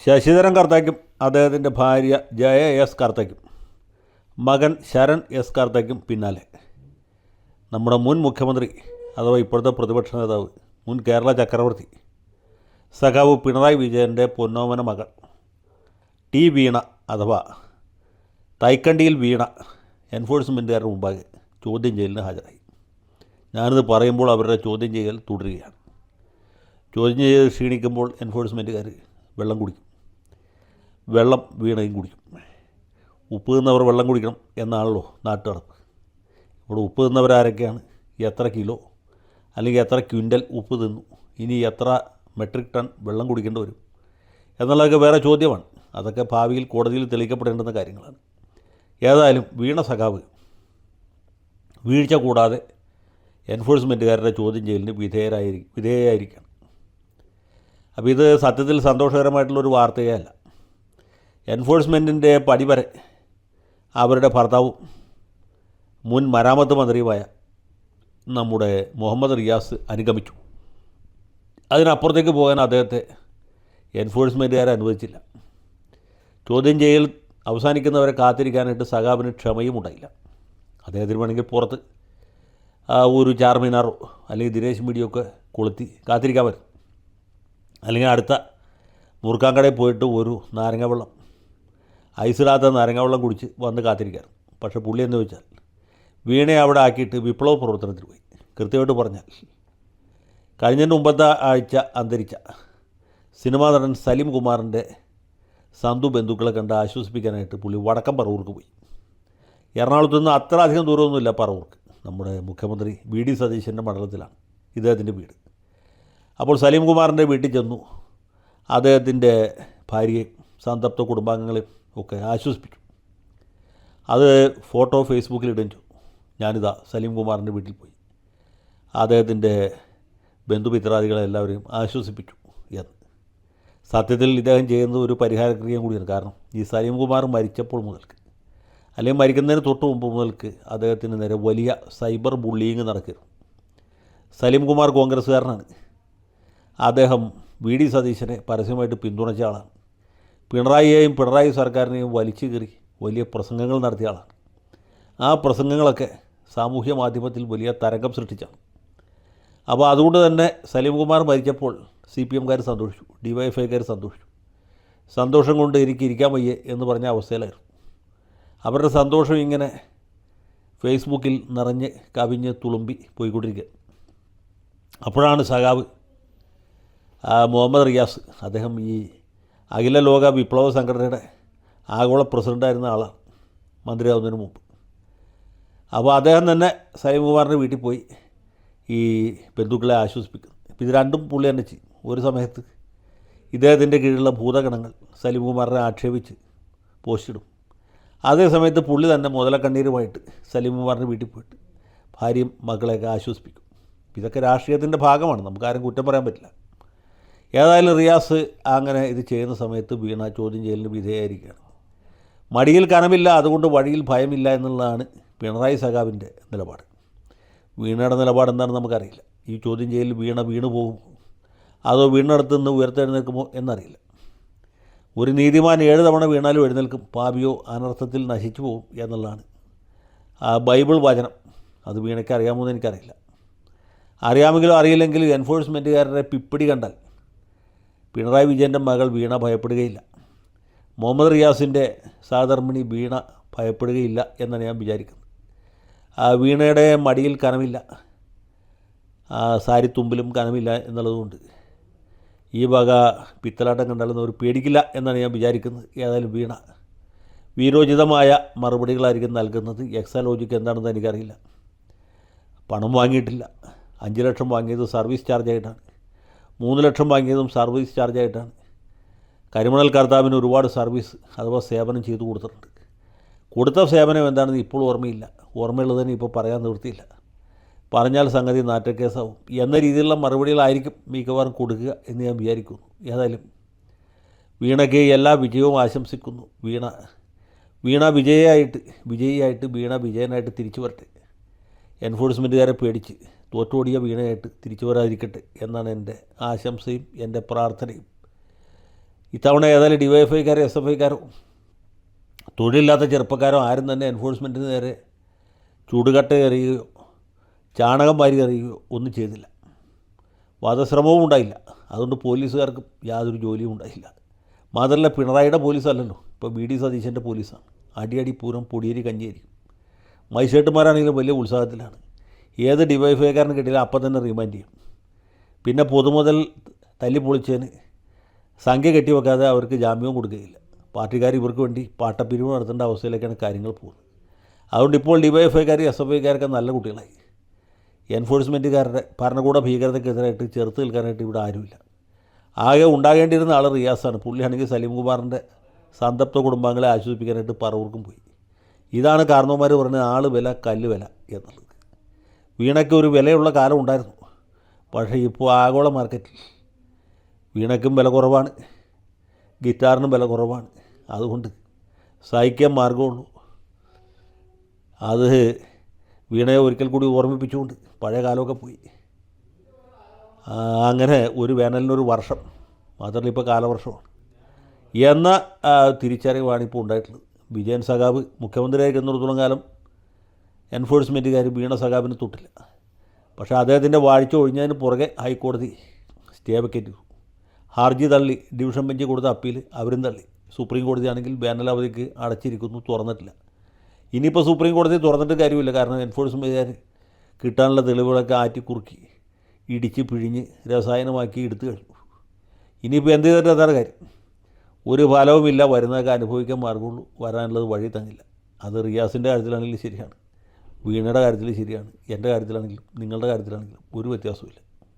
ശശിധരൻ കർത്തയ്ക്കും അദ്ദേഹത്തിൻ്റെ ഭാര്യ ജയ എസ് കർത്തയ്ക്കും മകൻ ശരൺ എസ് കർത്തയ്ക്കും പിന്നാലെ നമ്മുടെ മുൻ മുഖ്യമന്ത്രി അഥവാ ഇപ്പോഴത്തെ പ്രതിപക്ഷ നേതാവ്, മുൻ കേരള ചക്രവർത്തി സഖാവ് പിണറായി വിജയൻ്റെ പൊന്നോമന മകൾ ടി വീണ അഥവാ തൈക്കണ്ടിയിൽ വീണ എൻഫോഴ്സ്മെൻറ്റുകാരുടെ മുമ്പാകെ ചോദ്യം ചെയ്യലിന് ഹാജരായി. ഞാനിത് പറയുമ്പോൾ അവരുടെ ചോദ്യം ചെയ്യൽ തുടരുകയാണ്. ചോദ്യം ചെയ്ത് ക്ഷീണിക്കുമ്പോൾ എൻഫോഴ്സ്മെൻറ്റുകാർ വെള്ളം കുടിക്കും. വെള്ളം വീണയും കുടിക്കും. ഉപ്പ് തിന്നവർ വെള്ളം കുടിക്കണം എന്നാണല്ലോ നാട്ടുനടപ്പ്. ഇവിടെ ഉപ്പ് തിന്നവരാരൊക്കെയാണ്, എത്ര കിലോ അല്ലെങ്കിൽ എത്ര ക്വിൻ്റൽ ഉപ്പ് തിന്നു, ഇനി എത്ര മെട്രിക് ടൺ വെള്ളം കുടിക്കേണ്ടി വരും എന്നുള്ളതൊക്കെ വേറെ ചോദ്യമാണ്. അതൊക്കെ ഭാവിയിൽ കോടതിയിൽ തെളിയിക്കപ്പെടേണ്ടുന്ന കാര്യങ്ങളാണ്. ഏതായാലും വീണ സഖാവ് വീഴ്ച കൂടാതെ എൻഫോഴ്സ്മെൻറ്റുകാരുടെ ചോദ്യം ചെയ്യലിന് വിധേയയായിരിക്കണം. അപ്പോൾ ഇത് സത്യത്തിൽ സന്തോഷകരമായിട്ടുള്ളൊരു വാർത്തയേ അല്ല. എൻഫോഴ്സ്മെൻറ്റിൻ്റെ പടി വരെ അവരുടെ ഭർത്താവും മുൻ മരാമത്ത് മന്ത്രിയുമായ നമ്മുടെ മുഹമ്മദ് റിയാസ് അനുഗമിച്ചു. അതിനപ്പുറത്തേക്ക് പോകാൻ അദ്ദേഹത്തെ എൻഫോഴ്സ്മെൻറ്റുകാരെ അനുവദിച്ചില്ല. ചോദ്യം ചെയ്യൽ അവസാനിക്കുന്നവരെ കാത്തിരിക്കാനായിട്ട് സഖാവിന് ക്ഷമയും ഉണ്ടായില്ല. അദ്ദേഹത്തിന് വേണമെങ്കിൽ പുറത്ത് ഒരു ചാർമിനാറോ അല്ലെങ്കിൽ ദിനേശ് മീഡിയൊക്കെ കൊളുത്തി കാത്തിരിക്കാൻ പറ്റും. അല്ലെങ്കിൽ അടുത്ത മുറുക്കാൻകടയിൽ പോയിട്ട് ഒരു നാരങ്ങ വെള്ളം, ഐസിടാത്ത നാരങ്ങ വെള്ളം കുടിച്ച് വന്ന് കാത്തിരിക്കാറ്. പക്ഷേ പുള്ളി എന്ന് വെച്ചാൽ വീണയെ അവിടെ ആക്കിയിട്ട് വിപ്ലവ പ്രവർത്തനത്തിന് പോയി. കൃത്യമായിട്ട് പറഞ്ഞാൽ കഴിഞ്ഞതിൻ്റെ മുമ്പത്തെ ആഴ്ച അന്തരിച്ച സിനിമാ നടൻ സലീം കുമാറിൻ്റെ സന്തു ബന്ധുക്കളെ കണ്ട് ആശ്വസിപ്പിക്കാനായിട്ട് പുള്ളി വടക്കം പറവൂർക്ക് പോയി. എറണാകുളത്തു നിന്ന് അത്ര അധികം ദൂരമൊന്നുമില്ല പറവൂർക്ക്. നമ്മുടെ മുഖ്യമന്ത്രി വി ഡി സതീശൻ്റെ മണ്ഡലത്തിലാണ് ഇദ്ദേഹത്തിൻ്റെ വീട്. അപ്പോൾ സലീം കുമാറിൻ്റെ വീട്ടിൽ ചെന്നു. അദ്ദേഹത്തിൻ്റെ ഭാര്യയും സന്തപ്ത കുടുംബാംഗങ്ങളെയും ഒക്കെ ആശ്വസിപ്പിച്ചു. അത് ഫോട്ടോ ഫേസ്ബുക്കിൽ ഇടുകയും ചെയ്തു. ഞാനിതാ സലീം കുമാറിൻ്റെ വീട്ടിൽ പോയി അദ്ദേഹത്തിൻ്റെ ബന്ധുമിത്രാദികളെ എല്ലാവരെയും ആശ്വസിപ്പിച്ചു എന്ന്. സത്യത്തിൽ ഇദ്ദേഹം ചെയ്യുന്നത് ഒരു പരിഹാരക്രിയയും കൂടിയാണ്. കാരണം ഈ സലീം കുമാർ മരിച്ചപ്പോൾ മുതൽക്ക് അല്ലെങ്കിൽ മരിക്കുന്നതിന് തൊട്ട് മുമ്പ് മുതൽക്ക് അദ്ദേഹത്തിന് നേരെ വലിയ സൈബർ ബുള്ളിയിങ് നടക്കുന്നു. സലീം കുമാർ കോൺഗ്രസ്സുകാരനാണ്. അദ്ദേഹം വി ഡി സതീശനെ പരസ്യമായിട്ട് പിന്തുണച്ച ആളാണ്. പിണറായിയെയും പിണറായി സർക്കാരിനെയും വലിച്ചു കീറി വലിയ പ്രസംഗങ്ങൾ നടത്തിയ ആളാണ്. ആ പ്രസംഗങ്ങളൊക്കെ സാമൂഹ്യ മാധ്യമത്തിൽ വലിയ തരംഗം സൃഷ്ടിച്ചാണ്. അപ്പോൾ അതുകൊണ്ട് തന്നെ സലീം കുമാർ മരിച്ചപ്പോൾ CPMകാർ സന്തോഷിച്ചു, DYFIക്കാർ സന്തോഷിച്ചു. സന്തോഷം കൊണ്ട് എനിക്ക് ഇരിക്കാൻ വയ്യേ എന്ന് പറഞ്ഞ അവസ്ഥയിലായിരുന്നു. അവരുടെ സന്തോഷം ഇങ്ങനെ ഫേസ്ബുക്കിൽ നിറഞ്ഞ് കവിഞ്ഞ് തുളുമ്പി പോയിക്കൊണ്ടിരിക്കുക. അപ്പോഴാണ് സഖാവ് മുഹമ്മദ് റിയാസ്, അദ്ദേഹം ഈ അഖില ലോക വിപ്ലവ സംഘടനയുടെ ആഗോള പ്രസിഡൻ്റായിരുന്ന ആളാണ് മന്ത്രിയാവുന്നതിന് മുമ്പ്. അപ്പോൾ അദ്ദേഹം തന്നെ സലീം കുമാറിൻ്റെ വീട്ടിൽ പോയി ഈ ബന്ധുക്കളെ ആശ്വസിപ്പിക്കുന്നു. ഇപ്പോൾ ഇത് രണ്ടും പുള്ളി തന്നെ ചെയ്യും. ഒരു സമയത്ത് ഇദ്ദേഹത്തിൻ്റെ കീഴിലുള്ള ഭൂതഗണങ്ങൾ സലീം കുമാറിനെ ആക്ഷേപിച്ച് പോസ്റ്റിടും. അതേ സമയത്ത് പുള്ളി തന്നെ മുതലക്കണ്ണീരുമായിട്ട് സലീം കുമാറിൻ്റെ വീട്ടിൽ പോയിട്ട് ഭാര്യയും മക്കളെയൊക്കെ ആശ്വസിപ്പിക്കും. ഇതൊക്കെ രാഷ്ട്രീയത്തിൻ്റെ ഭാഗമാണ്, നമുക്കാരും കുറ്റം പറയാൻ പറ്റില്ല. ഏതായാലും റിയാസ് അങ്ങനെ ഇത് ചെയ്യുന്ന സമയത്ത് വീണ ചോദ്യം ചെയ്യലിന് വിധേയമായിരിക്കുകയാണ്. മടിയിൽ കനമില്ല, അതുകൊണ്ട് വഴിയിൽ ഭയമില്ല എന്നുള്ളതാണ് പിണറായി സഖാവിൻ്റെ നിലപാട്. വീണയുടെ നിലപാട് എന്താണെന്ന് നമുക്കറിയില്ല. ഈ ചോദ്യം ചെയ്യലിൽ വീണു പോകുമോ അതോ വീണടുത്ത് നിന്ന് ഉയർത്തെഴുന്നേൽക്കുമോ എന്നറിയില്ല. ഒരു നീതിമാൻ 7 തവണ വീണാലും എഴുന്നേൽക്കും, പാപിയോ അനർത്ഥത്തിൽ നശിച്ചു പോകും എന്നുള്ളതാണ് ആ ബൈബിൾ വചനം. അത് വീണയ്ക്ക് അറിയാമോ എന്ന് എനിക്കറിയില്ല. അറിയാമെങ്കിലും അറിയില്ലെങ്കിലും എൻഫോഴ്സ്മെൻറ്റുകാരുടെ പിപ്പിടി കണ്ടാൽ പിണറായി വിജയൻ്റെ മകൾ വീണ ഭയപ്പെടുകയില്ല. മുഹമ്മദ് റിയാസിൻ്റെ സഹധർമ്മിണി വീണ ഭയപ്പെടുകയില്ല എന്നാണ് ഞാൻ വിചാരിക്കുന്നത്. വീണയുടെ മടിയിൽ കനമില്ല, സാരിത്തുമ്പിലും കനമില്ല എന്നുള്ളതുകൊണ്ട് ഈ വക പിത്തലാട്ടം കണ്ടാലൊന്നും അവർ പേടിക്കില്ല എന്നാണ് ഞാൻ വിചാരിക്കുന്നത്. ഏതായാലും വീണ വീരോചിതമായ മറുപടികളായിരിക്കും നൽകുന്നത്. എക്സാലോജിക്ക് എന്താണെന്ന് എനിക്കറിയില്ല. പണം വാങ്ങിയിട്ടില്ല. 5 ലക്ഷം വാങ്ങിയത് സർവീസ് ചാർജായിട്ടാണ്. 3 ലക്ഷം വാങ്ങിയതും സർവീസ് ചാർജായിട്ടാണ്. കരിമണൽ കർത്താവിന് ഒരുപാട് സർവീസ് അഥവാ സേവനം ചെയ്തു കൊടുത്തിട്ടുണ്ട്. കൊടുത്ത സേവനം എന്താണെന്ന് ഇപ്പോൾ ഓർമ്മയില്ല. ഓർമ്മയുള്ളതിന് ഇപ്പോൾ പറയാൻ നിവൃത്തിയില്ല. പറഞ്ഞാൽ സംഗതി നാറ്റക്കേസാവും എന്ന രീതിയിലുള്ള മറുപടികളായിരിക്കും മിക്കവാറും കൊടുക്കുക എന്ന് ഞാൻ വിചാരിക്കുന്നു. ഏതായാലും വീണയ്ക്ക് എല്ലാ വിജയവും ആശംസിക്കുന്നു. വീണ വിജയിയായിട്ട് വീണ വിജയനായിട്ട് തിരിച്ചു വരട്ടെ. എൻഫോഴ്സ്മെൻറ്റുകാരെ പേടിച്ച് തോറ്റോടിയ വീണയായിട്ട് തിരിച്ചു വരാതിരിക്കട്ടെ എന്നാണ് എൻ്റെ ആശംസയും എൻ്റെ പ്രാർത്ഥനയും. ഇത്തവണ ഏതായാലും ഡിവൈഎഫ്ഐക്കാരോ എസ് എഫ് ഐക്കാരോ തൊഴിലില്ലാത്ത ചെറുപ്പക്കാരോ ആരും തന്നെ എൻഫോഴ്സ്മെൻറ്റിന് നേരെ ചൂടുകട്ട എറിയുകയോ ചാണകം വാരി എറിയുകയോ ഒന്നും ചെയ്തില്ല. വധശ്രമവും ഉണ്ടായില്ല. അതുകൊണ്ട് പോലീസുകാർക്ക് യാതൊരു ജോലിയും ഉണ്ടായില്ല. മാത്രമല്ല പിണറായിയുടെ പോലീസല്ലല്ലോ, ഇപ്പോൾ വി ഡി സതീശൻ്റെ പോലീസാണ്. അടിയടി പൂരം പൊടിയേരി കഞ്ഞിയായിരിക്കും. മജിസ്ട്രേറ്റുമാരാണെങ്കിലും വലിയ ഉത്സാഹത്തിലാണ്. ഏത് ഡിവൈഎഫ്ഐക്കാരന് കിട്ടിയാലും അപ്പം തന്നെ റിമാൻഡ് ചെയ്യും. പിന്നെ പൊതുമുതൽ തല്ലിപ്പൊളിച്ചതിന് സംഖ്യ കെട്ടിവെക്കാതെ അവർക്ക് ജാമ്യവും കൊടുക്കുകയില്ല. പാർട്ടിക്കാർ ഇവർക്ക് വേണ്ടി പാട്ടപ്പിരിവ് നടത്തേണ്ട അവസ്ഥയിലേക്കാണ് കാര്യങ്ങൾ പോകുന്നത്. അതുകൊണ്ട് ഇപ്പോൾ ഡിവൈഎഫ്ഐക്കാർ എസ് എഫ് ഐക്കാരൊക്കെ നല്ല കുട്ടികളായി. എൻഫോഴ്സ്മെൻറ്റുകാരുടെ ഭരണകൂട ഭീകരതയ്ക്കെതിരായിട്ട് ചെറുത്ത് നിൽക്കാനായിട്ട് ഇവിടെ ആരുമില്ല. ആകെ ഉണ്ടാകേണ്ടിയിരുന്ന ആൾ റിയാസാണ്. പുള്ളിയാണെങ്കിൽ സലീം കുമാറിൻ്റെ സന്തപ്ത കുടുംബാംഗങ്ങളെ ആശ്വസിപ്പിക്കാനായിട്ട് പറവൂർക്കും പോയി. ഇതാണ് കാരണവന്മാർ പറയുന്നത് ആൾ വില കല്ല് വില എന്നുള്ളത്. വീണയ്ക്ക് ഒരു വിലയുള്ള കാലം ഉണ്ടായിരുന്നു. പക്ഷേ ഇപ്പോൾ ആഗോള മാർക്കറ്റിൽ വീണയ്ക്കും വില കുറവാണ്, ഗിറ്റാറിനും വില കുറവാണ്. അതുകൊണ്ട് സഹിക്കാൻ മാർഗമുള്ളൂ. അത് വീണയെ ഒരിക്കൽ കൂടി ഓർമ്മിപ്പിച്ചുകൊണ്ട് പഴയ കാലമൊക്കെ പോയി. അങ്ങനെ ഒരു വേനലിനൊരു വർഷം, മാത്രമല്ല ഇപ്പോൾ കാലവർഷമാണ് എന്ന തിരിച്ചറിവാണ് ഇപ്പോൾ ഉണ്ടായിട്ടുള്ളത്. വിജയൻ സഖാബ് മുഖ്യമന്ത്രിയായിരിക്കുന്നിടത്തോളം കാലം എൻഫോഴ്സ്മെൻറ്റുകാർ വീണ സഖാബിന് തൊട്ടില്ല. പക്ഷേ അദ്ദേഹത്തിൻ്റെ വാഴ്ച ഒഴിഞ്ഞതിന് പുറകെ ഹൈക്കോടതി സ്റ്റേ വെക്കേറ്റ് ചെയ്തു. ഹർജി തള്ളി. ഡിവിഷൻ ബെഞ്ച് കൊടുത്ത അപ്പീൽ അവരും തള്ളി. സുപ്രീം കോടതി ആണെങ്കിൽ വേനലവധിക്ക് അടച്ചിരിക്കുന്നു, തുറന്നിട്ടില്ല. ഇനിയിപ്പോൾ സുപ്രീം കോടതി തുറന്നിട്ട് കാര്യമില്ല. കാരണം എൻഫോഴ്സ്മെൻറ്റുകാർ കിട്ടാനുള്ള തെളിവുകളൊക്കെ ആറ്റിക്കുറുക്കി ഇടിച്ച് പിഴിഞ്ഞ് രസായനമാക്കി എടുത്തു കഴിഞ്ഞു. ഇനിയിപ്പോൾ എന്ത് ചെയ്തിട്ട് അതാണ് കാര്യം. ഒരു ഫലവുമില്ല. വരുന്നതൊക്കെ അനുഭവിക്കാൻ മാർഗമുള്ളൂ. വരാനുള്ളത് വഴി തങ്ങില്ല. അത് റിയാസിൻ്റെ കാര്യത്തിലാണെങ്കിലും ശരിയാണ്, വീണയുടെ കാര്യത്തിൽ ശരിയാണ്, എൻ്റെ കാര്യത്തിലാണെങ്കിലും നിങ്ങളുടെ കാര്യത്തിലാണെങ്കിലും ഒരു വ്യത്യാസമില്ല.